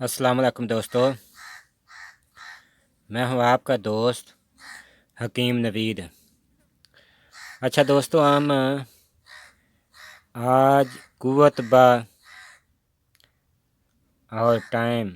अस्सलाम वालेकुम दोस्तों, मैं हूं आपका दोस्त हकीम नवीद। अच्छा दोस्तों, हम आज कुव्वत बा और टाइम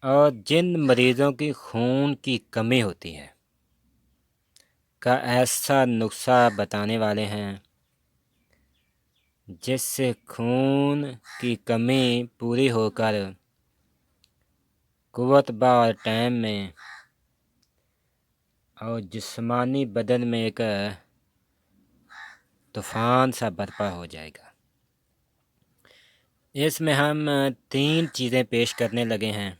और जिन मरीज़ों की खून की कमी होती है का ऐसा नुस्खा बताने वाले हैं जिससे खून की कमी पूरी होकर कुव्वत बा और टाइम में और जिस्मानी बदन में एक तूफ़ान सा बर्पा हो जाएगा। इसमें हम 3 चीज़ें पेश करने लगे हैं।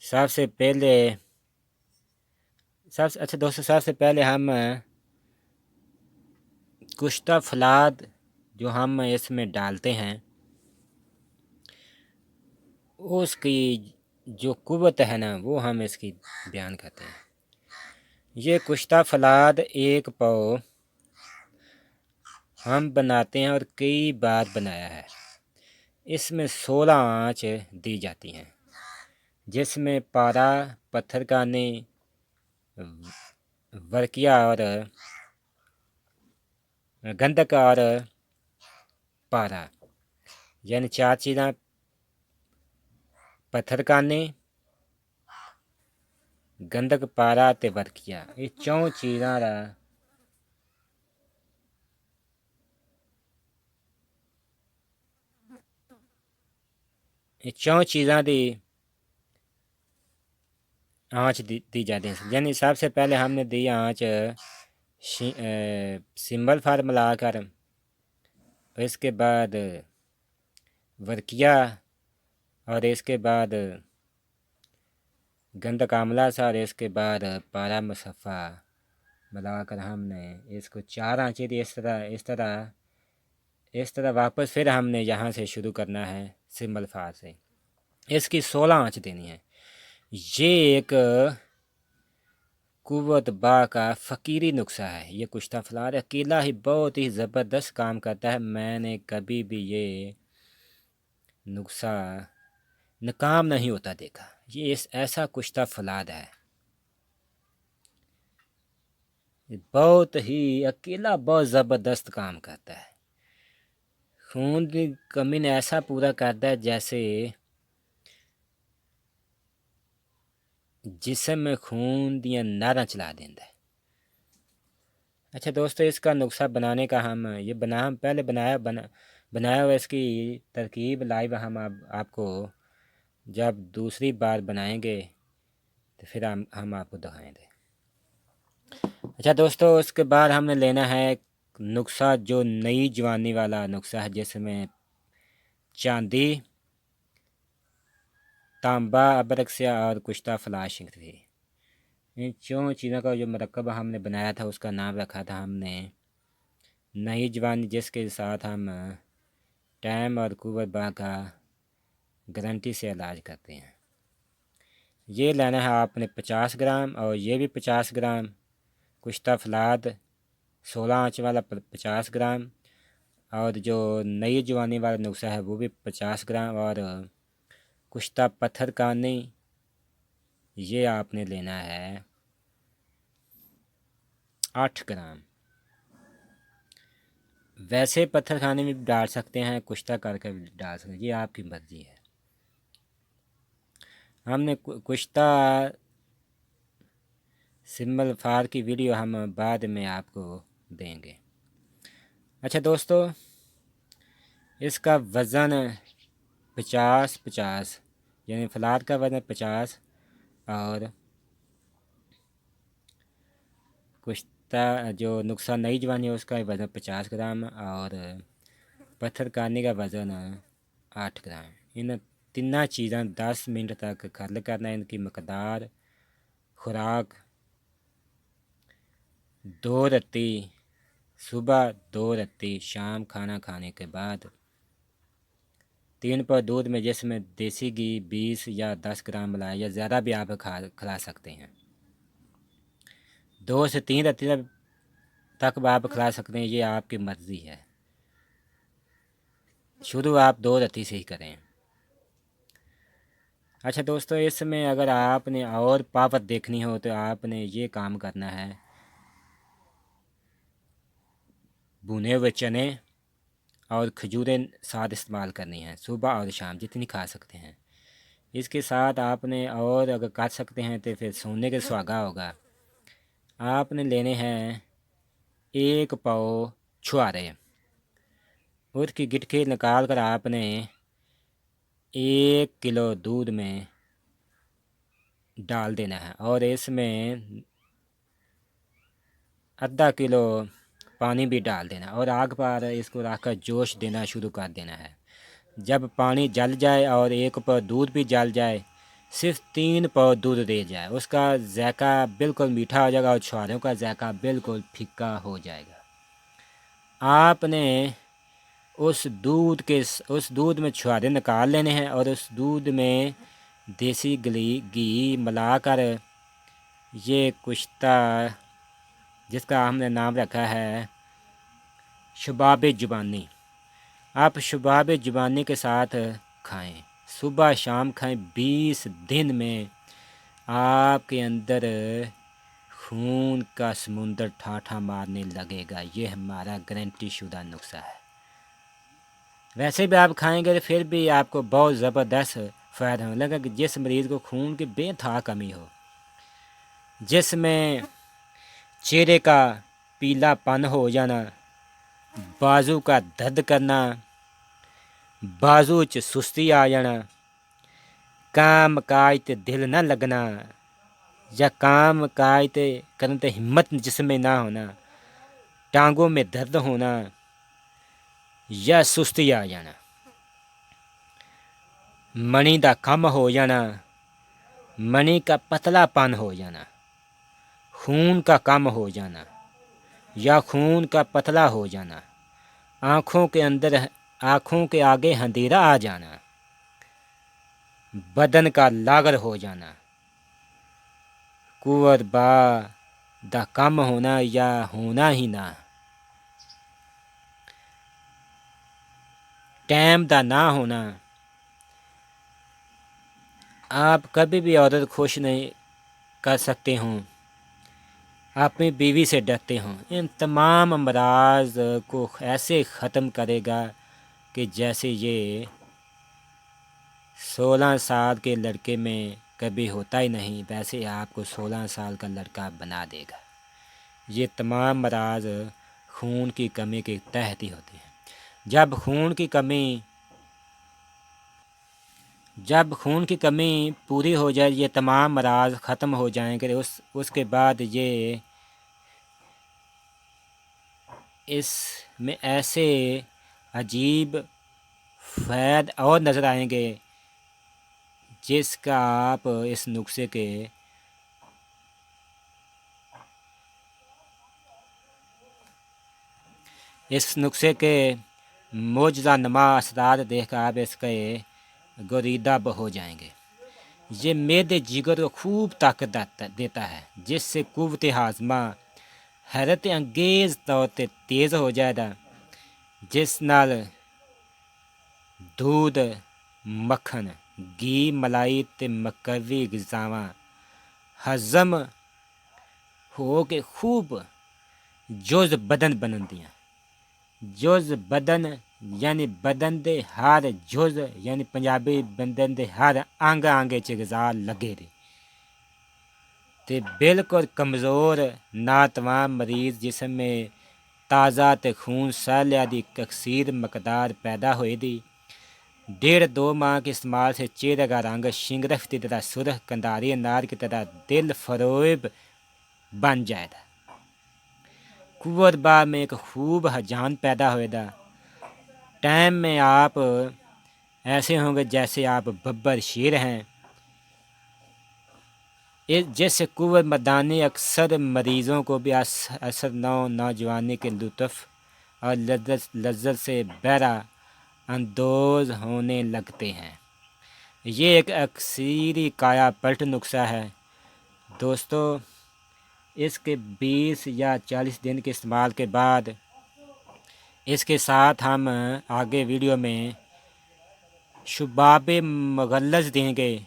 सबसे पहले सबसे पहले हम कुश्ता फलाद जो हम इसमें डालते हैं उसकी जो कुव्वत है ना, वो हम इसकी बयान करते हैं। ये कुश्ता फलाद 1 पाव हम बनाते हैं और कई बार बनाया है। इसमें 16 आँच दी जाती हैं, जिसमें पारा, पत्थरखाने, वर्किया और गंधक और पारा, यानी 4 चीज़ां पत्थरखाने, गंधक, पारा ते वर्किया। ये 4 चीज़ां दा ये 4 चीज़ां दी आँच दी जाती है। यानी सबसे पहले हमने दी आँच सिंबल फार मिलाकर, इसके बाद वर्किया और इसके बाद गंधक आमला सा और इसके बाद पारा मुसफ़ा मिलाकर हमने इसको 4 आँचें दी। इस तरह वापस फिर हमने यहाँ से शुरू करना है सिंबल फार से। इसकी 16 आँच देनी है। ये एक कुव्वत बा का फ़कीरी नुस्खा है। ये कुश्ता फलाद अकेला ही बहुत ही ज़बरदस्त काम करता है। मैंने कभी भी ये नुस्खा नाकाम नहीं होता देखा। ये ऐसा कुश्ता फलाद है, बहुत ही अकेला बहुत ज़बरदस्त काम करता है। खून की कमी ने ऐसा पूरा करता है जैसे जिस्म में खून दियां नारां चला देंदा है। अच्छा दोस्तों, इसका नुस्खा बनाने का हम पहले बनाया हुआ इसकी तरकीब लाइव हम आपको जब दूसरी बार बनाएंगे तो फिर हम आपको दिखाएंगे। अच्छा दोस्तों, उसके बाद हमने लेना है नुस्खा जो नई जवानी वाला नुस्खा है, जिसमें चांदी, तांबा, अबरक से और कुश्ता फलाश थी। इन 4 चीज़ों का जो मरकब हमने बनाया था उसका नाम रखा था हमने नई जवानी, जिसके साथ हम टाइम और कुव्वत बा का गारंटी से इलाज करते हैं। ये लेना है आपने 50 ग्राम और ये भी 50 ग्राम। कुश्ता फलाद 16 आँच वाला 50 ग्राम और जो नई जवानी वाला नुस्खा है वो भी 50 ग्राम और कुश्ता पत्थरखानी ये आपने लेना है 8 ग्राम। वैसे पत्थरखाने में भी डाल सकते हैं, कुश्ता करके भी डाल सकते हैं, ये आपकी मर्ज़ी है। हमने कुश्ता सिंबल फार की वीडियो हम बाद में आपको देंगे। अच्छा दोस्तों, इसका वज़न 50-50, यानी फलाद का वज़न 50 और कुश्ता जो नुस्खा नई जवानी है उसका वज़न 50 ग्राम और पत्थरखानी का वज़न 8 ग्राम। इन तीनों चीज़ां 10 मिनट तक खल करना। इनकी मकदार खुराक 2 रत्ती सुबह, 2 रत्ती शाम खाना खाने के बाद, 3 पर दूध में जिसमें देसी घी 20 या 10 ग्राम मिलाया या ज़्यादा भी आप खिला सकते हैं। 2 से 3 रत्ती तक आप खिला सकते हैं, ये आपकी मर्ज़ी है। शुरू आप 2 रत्ती से ही करें। अच्छा दोस्तों, इसमें अगर आपने और पावर देखनी हो तो आपने ये काम करना है, भुने हुए चने और खजूरें साथ इस्तेमाल करनी हैं, सुबह और शाम जितनी खा सकते हैं। इसके साथ आपने और अगर काट सकते हैं तो फिर सोने के सुहागा होगा। आपने लेने हैं 1 पाव छुआरे, उसकी गिटकी निकाल कर आपने 1 किलो दूध में डाल देना है और इसमें आधा किलो पानी भी डाल देना और आग पर इसको रखकर जोश देना शुरू कर देना है। जब पानी जल जाए और 1 पाव दूध भी जल जाए, सिर्फ 3 पाव दूध दे जाए, उसका ज़ायका बिल्कुल मीठा हो जाएगा और छुहारों का ज़ायका बिल्कुल फीका हो जाएगा। आपने उस दूध में छुहारे निकाल लेने हैं और उस दूध में देसी घी मिलाकर ये कुश्ता, जिसका हमने नाम रखा है शबाब जुबानी, आप शबाब जुबानी के साथ खाएं, सुबह शाम खाएं। 20 दिन में आपके अंदर खून का समुंदर ठाठा मारने लगेगा। ये हमारा गारंटी शुदा नुस्खा है। वैसे भी आप खाएंगे तो फिर भी आपको बहुत ज़बरदस्त फ़ायदा होने लगा कि जिस मरीज़ को खून की बेथा कमी हो, जिसमें चेहरे का पीलापन हो जाना, बाजू का दर्द करना, बाजू च सुस्ती आ जाना, काम काज ते दिल न लगना या काम काज ते करने ते हिम्मत जिसमें ना होना, टांगों में दर्द होना या सुस्ती आ जाना, मणी का कम हो जाना, मणी का पतलापन हो जाना, खून का कम हो जाना या खून का पतला हो जाना, आँखों के आगे अंधेरा आ जाना, बदन का लागर हो जाना, कुंवर बा दा कम होना या होना ही ना, टाइम दा ना होना, आप कभी भी औरत खुश नहीं कर सकते हों, अपनी बीवी से डरते हों, इन तमाम अमराज को ऐसे ख़त्म करेगा कि जैसे ये 16 साल के लड़के में कभी होता ही नहीं, वैसे आपको 16 साल का लड़का बना देगा। ये तमाम मराज खून की कमी के तहत ही होते हैं। जब खून की कमी पूरी हो जाए, ये तमाम मराज ख़त्म हो जाएंगे। उसके बाद ये इसमें ऐसे अजीब फ़ैद और नज़र आएंगे जिसका आप इस नुस्खे के मौजज़ा नुमा असरार देखकर आप इसके गुरीदा हो जाएंगे। ये मेदे जिगर को खूब ताकत देता है, जिससे कुव्वत हाज़मा हैरत अंगेज़ तौर पर तेज़ हो जाएगा, जिस नाल दूध, मक्खन, घी, मलाई ते मकवी ग़िज़ावां हज़म हो के खूब जुज़ बदन बनदियां। जुज़ बदन यानी बदन दे हर जुज़, यानी पंजाबी बदन दे हर अंग च ग़िज़ा लगे दे ते बिल्कुल कमज़ोर नातवान मरीज़ जिसम में ताज़ा ते खून सैलिया दी कसीर मकदार पैदा होए दी 1.5-2 माह के इस्तेमाल से चेहरे का रंग शिंगरफ की तरह सुरख कंधारी अनार की तरह दिल फरोब बन जाएगा। कुंवर बा में एक खूब हजान पैदा होएगा। टाइम में आप ऐसे होंगे जैसे आप बब्बर शेर हैं। जैसे कुंवर मदानी अक्सर मरीज़ों को भी असर नौजवानी के लुत्फ़ और लज्जत से बहरा अंदोज़ होने लगते हैं। ये एक अक्सरी काया पलट नुस्खा है दोस्तों। इसके 20 या 40 दिन के इस्तेमाल के बाद इसके साथ हम आगे वीडियो में शुबाब मगल्लज़ देंगे,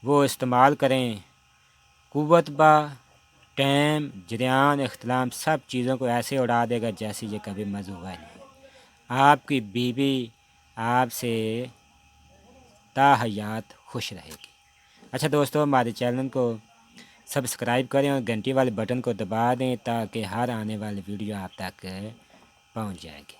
वो इस्तेमाल करें। कुव्वत बा टाइम जरियान इख्तिलाम सब चीज़ों को ऐसे उड़ा देगा जैसे ये कभी मज़ हुआ नहीं। आपकी बीवी आपसे ताहयात खुश रहेगी। अच्छा दोस्तों, हमारे चैनल को सब्सक्राइब करें और घंटी वाले बटन को दबा दें ताकि हर आने वाली वीडियो आप तक पहुंच जाएगी।